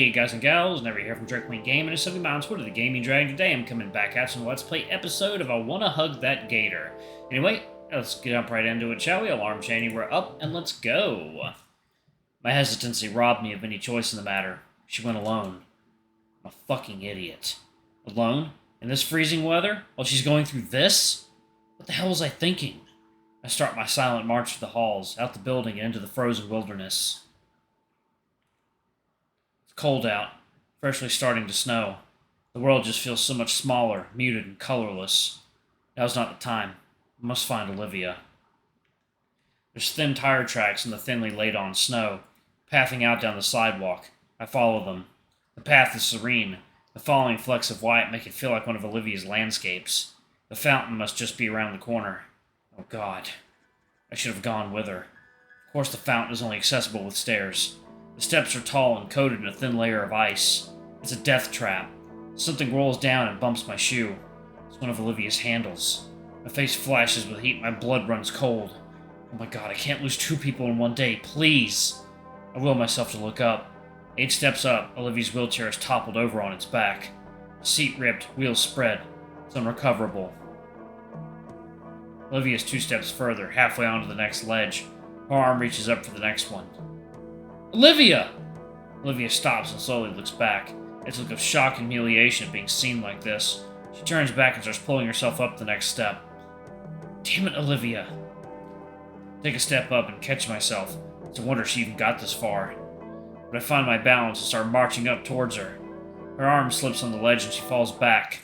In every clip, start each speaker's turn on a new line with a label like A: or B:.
A: Hey guys and gals, Never here from Drake Queen Gaming and something on Twitter, the Gaming Dragon. Today I'm coming back at some Let's Play episode of I Wanna Hug That Gator. Anyway, let's get up right into it, shall we? Alarm Shani, we're up and let's go. My hesitancy robbed me of any choice in the matter. She went alone. I'm a fucking idiot. Alone? In this freezing weather? While she's going through this? What the hell was I thinking? I start my silent march through the halls, out the building and into the frozen wilderness. Cold out, freshly starting to snow. The world just feels so much smaller, muted, and colorless. Now's not the time. I must find Olivia. There's thin tire tracks in the thinly laid-on snow, pathing out down the sidewalk. I follow them. The path is serene. The falling flecks of white make it feel like one of Olivia's landscapes. The fountain must just be around the corner. Oh God. I should have gone with her. Of course the fountain is only accessible with stairs. The steps are tall and coated in a thin layer of ice. It's a death trap. Something rolls down and bumps my shoe. It's one of Olivia's handles. My face flashes with heat, my blood runs cold. Oh my God, I can't lose two people in one day, please! I will myself to look up. 8 steps up, Olivia's wheelchair is toppled over on its back. Seat ripped, wheels spread. It's unrecoverable. Olivia's 2 steps further, halfway onto the next ledge. Her arm reaches up for the next one. Olivia! Olivia stops and slowly looks back. It's a look of shock and humiliation at being seen like this. She turns back and starts pulling herself up the next step. Damn it, Olivia. I take a step up and catch myself. It's a wonder she even got this far. But I find my balance and start marching up towards her. Her arm slips on the ledge and she falls back.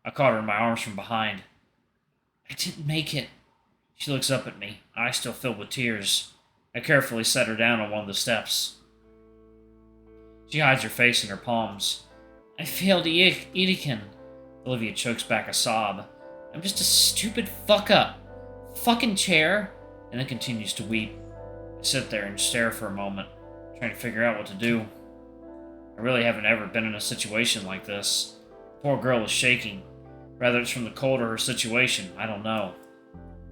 A: I caught her in my arms from behind. I didn't make it. She looks up at me, eyes still filled with tears. I carefully set her down on one of the steps. She hides her face in her palms. I failed Edikan. Olivia chokes back a sob. I'm just a stupid fuck-up. Fucking chair. And then continues to weep. I sit there and stare for a moment, trying to figure out what to do. I really haven't ever been in a situation like this. The poor girl is shaking. Whether it's from the cold or her situation, I don't know.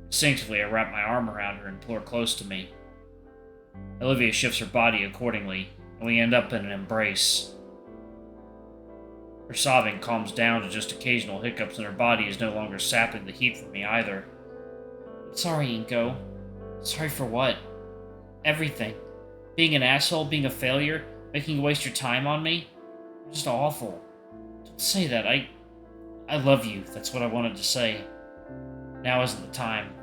A: Instinctively, I wrap my arm around her and pull her close to me. Olivia shifts her body accordingly, and we end up in an embrace. Her sobbing calms down to just occasional hiccups, and her body is no longer sapping the heat from me either. Sorry, Inco. Sorry for what? Everything. Being an asshole, being a failure, making you waste your time on me? You're just awful. Don't say that. I love you. That's what I wanted to say. Now isn't the time.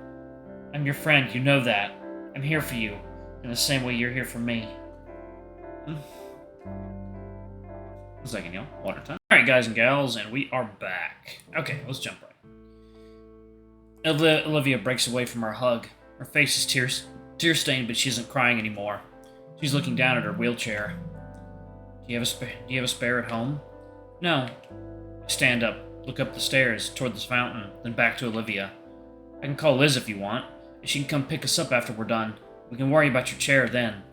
A: I'm your friend, you know that. I'm here for you. In the same way you're here for me. One second, y'all. Water time. Alright, guys and gals, and we are back. Okay, let's jump right. Olivia breaks away from our hug. Her face is tear-stained, but she isn't crying anymore. She's looking down at her wheelchair. Do you have a spare at home? No. I stand up, look up the stairs, toward the fountain, then back to Olivia. I can call Liz if you want, and she can come pick us up after we're done. We can worry about your chair then.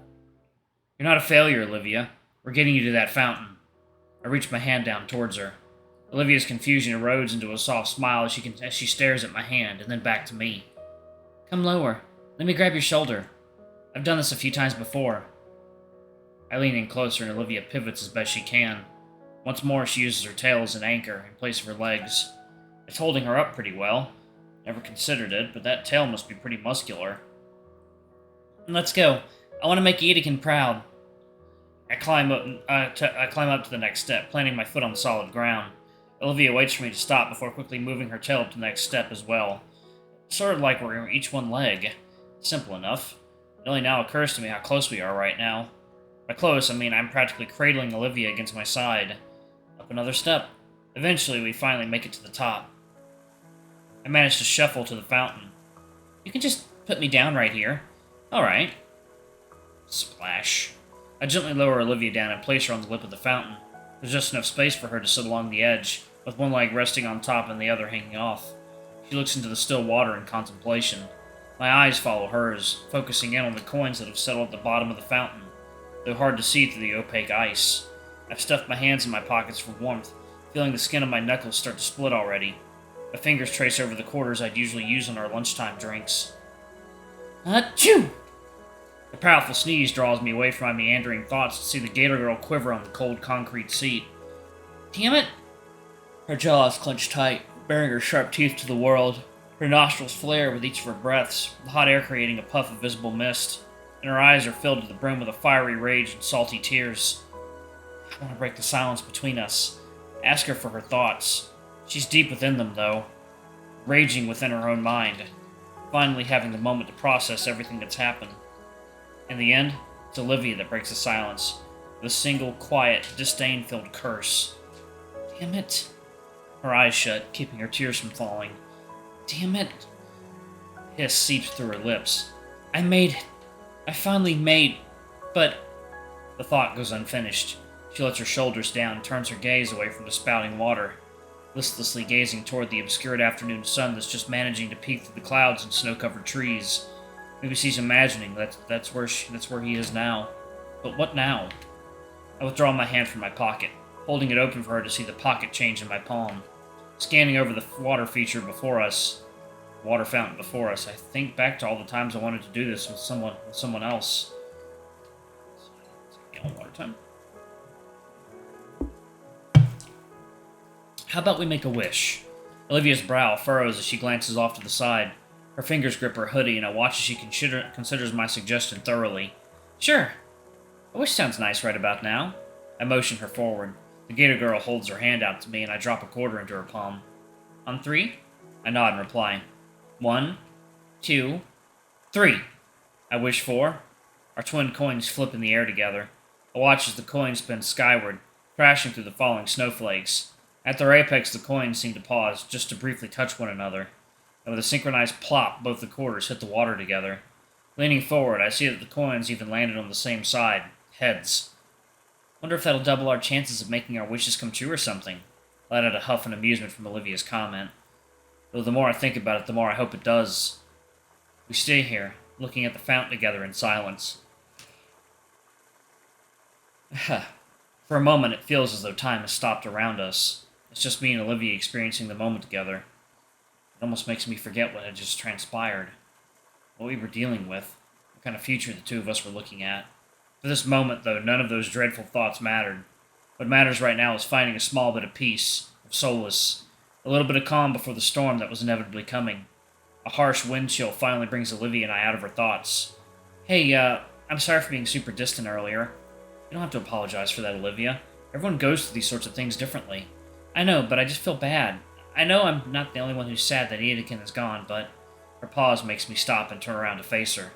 A: You're not a failure, Olivia. We're getting you to that fountain. I reach my hand down towards her. Olivia's confusion erodes into a soft smile as she stares at my hand, and then back to me. Come lower. Let me grab your shoulder. I've done this a few times before. I lean in closer, and Olivia pivots as best she can. Once more, she uses her tail as an anchor in place of her legs. It's holding her up pretty well. Never considered it, but that tail must be pretty muscular. Let's go. I want to make Edikan proud. I climb up to the next step, planting my foot on solid ground. Olivia waits for me to stop before quickly moving her tail up to the next step as well. Sort of like we're each one leg. Simple enough. It only now occurs to me how close we are right now. By close, I mean I'm practically cradling Olivia against my side. Up another step. Eventually, we finally make it to the top. I manage to shuffle to the fountain. You can just put me down right here. Alright. Splash. I gently lower Olivia down and place her on the lip of the fountain. There's just enough space for her to sit along the edge, with one leg resting on top and the other hanging off. She looks into the still water in contemplation. My eyes follow hers, focusing in on the coins that have settled at the bottom of the fountain, though hard to see through the opaque ice. I've stuffed my hands in my pockets for warmth, feeling the skin of my knuckles start to split already. My fingers trace over the quarters I'd usually use on our lunchtime drinks. Achoo! I A powerful sneeze draws me away from my meandering thoughts to see the Gator Girl quiver on the cold concrete seat. Damn it! Her jaws clench tight, baring her sharp teeth to the world. Her nostrils flare with each of her breaths, the hot air creating a puff of visible mist, and her eyes are filled to the brim with a fiery rage and salty tears. I want to break the silence between us. Ask her for her thoughts. She's deep within them, though, raging within her own mind, finally having the moment to process everything that's happened. In the end, it's Olivia that breaks the silence, with a single, quiet, disdain-filled curse. Damn it. Her eyes shut, keeping her tears from falling. Damn it. Hiss seeps through her lips. I finally made... But... The thought goes unfinished. She lets her shoulders down and turns her gaze away from the spouting water, listlessly gazing toward the obscured afternoon sun that's just managing to peek through the clouds and snow-covered trees. Maybe she's imagining that's where he is now. But what now? I withdraw my hand from my pocket, holding it open for her to see the pocket change in my palm. Scanning over the water feature before us, water fountain before us, I think back to all the times I wanted to do this with someone else. Water time. How about we make a wish? Olivia's brow furrows as she glances off to the side. Her fingers grip her hoodie, and I watch as she considers my suggestion thoroughly. Sure. A wish sounds nice right about now. I motion her forward. The Gator Girl holds her hand out to me, and I drop a quarter into her palm. On 3? I nod in reply. 1, 2, 3. I wish for. Our twin coins flip in the air together. I watch as the coins spin skyward, crashing through the falling snowflakes. At their apex, the coins seem to pause, just to briefly touch one another. And with a synchronized plop, both the quarters hit the water together. Leaning forward, I see that the coins even landed on the same side. Heads. Wonder if that'll double our chances of making our wishes come true or something. I let out a huff in amusement from Olivia's comment. Though the more I think about it, the more I hope it does. We stay here, looking at the fountain together in silence. For a moment, it feels as though time has stopped around us. It's just me and Olivia experiencing the moment together. It almost makes me forget what had just transpired. What we were dealing with. What kind of future the two of us were looking at. For this moment, though, none of those dreadful thoughts mattered. What matters right now is finding a small bit of peace, of solace, a little bit of calm before the storm that was inevitably coming. A harsh wind chill finally brings Olivia and I out of her thoughts. Hey, I'm sorry for being super distant earlier. You don't have to apologize for that, Olivia. Everyone goes through these sorts of things differently. I know, but I just feel bad. I know I'm not the only one who's sad that Edekin is gone, but... Her pause makes me stop and turn around to face her.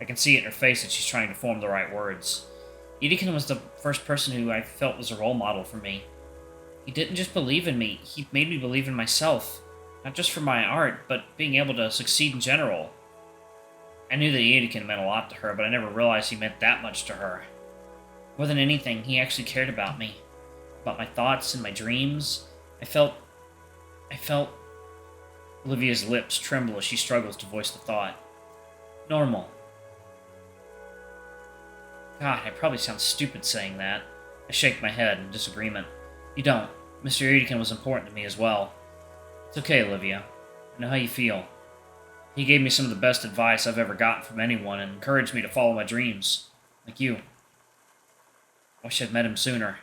A: I can see it in her face that she's trying to form the right words. Edekin was the first person who I felt was a role model for me. He didn't just believe in me, he made me believe in myself. Not just for my art, but being able to succeed in general. I knew that Edekin meant a lot to her, but I never realized he meant that much to her. More than anything, he actually cared about me. About my thoughts and my dreams. I felt... Olivia's lips tremble as she struggles to voice the thought. Normal. God, I probably sound stupid saying that. I shake my head in disagreement. You don't. Mr. Edekin was important to me as well. It's okay, Olivia. I know how you feel. He gave me some of the best advice I've ever gotten from anyone and encouraged me to follow my dreams. Like you. I wish I'd met him sooner.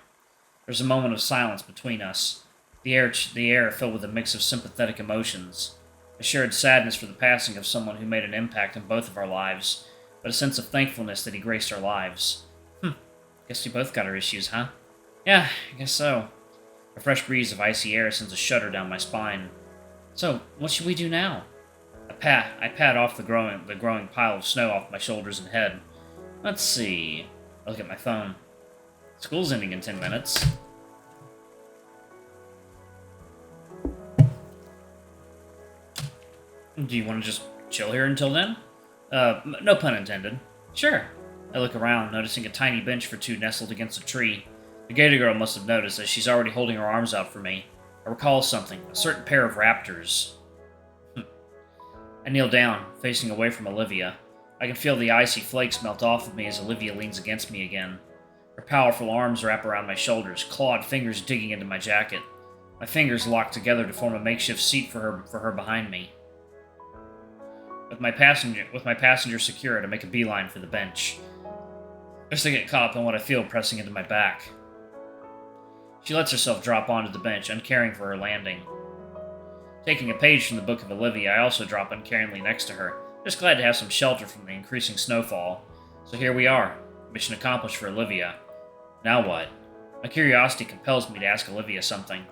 A: There's a moment of silence between us. The air filled with a mix of sympathetic emotions. A shared sadness for the passing of someone who made an impact in both of our lives, but a sense of thankfulness that he graced our lives. Guess we both got our issues, huh? Yeah, I guess so. A fresh breeze of icy air sends a shudder down my spine. So, what should we do now? I pat off the growing pile of snow off my shoulders and head. Let's see. I look at my phone. School's ending in 10 minutes. Do you want to just chill here until then? No pun intended. Sure. I look around, noticing a tiny bench for two nestled against a tree. The Gator Girl must have noticed, as she's already holding her arms out for me. I recall something, a certain pair of raptors. I kneel down, facing away from Olivia. I can feel the icy flakes melt off of me as Olivia leans against me again. Her powerful arms wrap around my shoulders, clawed fingers digging into my jacket. My fingers lock together to form a makeshift seat for her behind me. with my passenger secure to make a beeline for the bench. Just to get caught up in what I feel pressing into my back. She lets herself drop onto the bench, uncaring for her landing. Taking a page from the book of Olivia, I also drop uncaringly next to her, just glad to have some shelter from the increasing snowfall. So here we are, mission accomplished for Olivia. Now what? My curiosity compels me to ask Olivia something.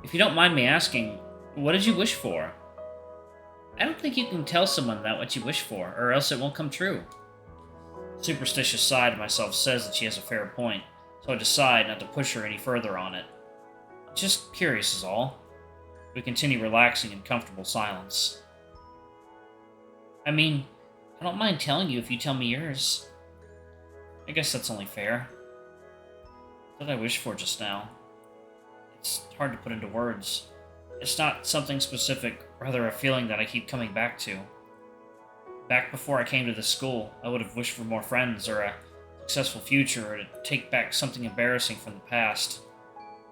A: If you don't mind me asking, what did you wish for? I don't think you can tell someone that what you wish for, or else it won't come true. The superstitious side of myself says that she has a fair point, so I decide not to push her any further on it. Just curious is all. We continue relaxing in comfortable silence. I mean, I don't mind telling you if you tell me yours. I guess that's only fair. What did I wish for just now? It's hard to put into words. It's not something specific, rather a feeling that I keep coming back to. Back before I came to this school, I would have wished for more friends, or a successful future, or to take back something embarrassing from the past.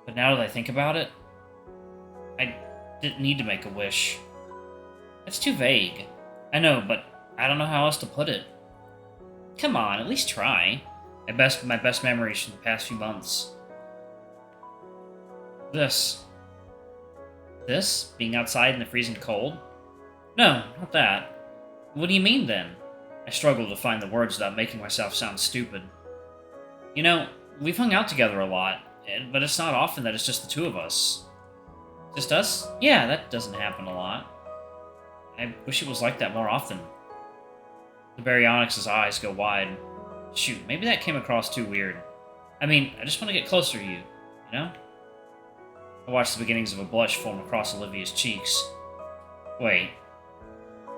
A: But now that I think about it, I didn't need to make a wish. That's too vague. I know, but I don't know how else to put it. Come on, at least try. My best memories from the past few months. This. This? Being outside in the freezing cold? No, not that. What do you mean, then? I struggle to find the words without making myself sound stupid. You know, we've hung out together a lot, but it's not often that it's just the two of us. Just us? Yeah, that doesn't happen a lot. I wish it was like that more often. The Baryonyx's eyes go wide. Shoot, maybe that came across too weird. I mean, I just want to get closer to you, you know? I watch the beginnings of a blush form across Olivia's cheeks. Wait.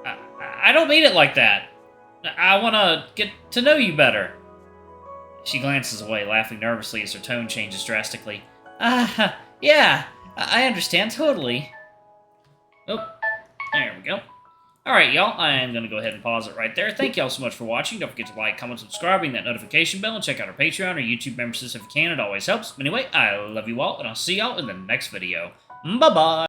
A: I don't mean it like that. I want to get to know you better. She glances away, laughing nervously as her tone changes drastically. Yeah, I understand totally. Oh, there we go. Alright, y'all, I am going to go ahead and pause it right there. Thank y'all so much for watching. Don't forget to like, comment, subscribe, ring that notification bell, and check out our Patreon or YouTube memberships if you can. It always helps. Anyway, I love you all, and I'll see y'all in the next video. Bye-bye!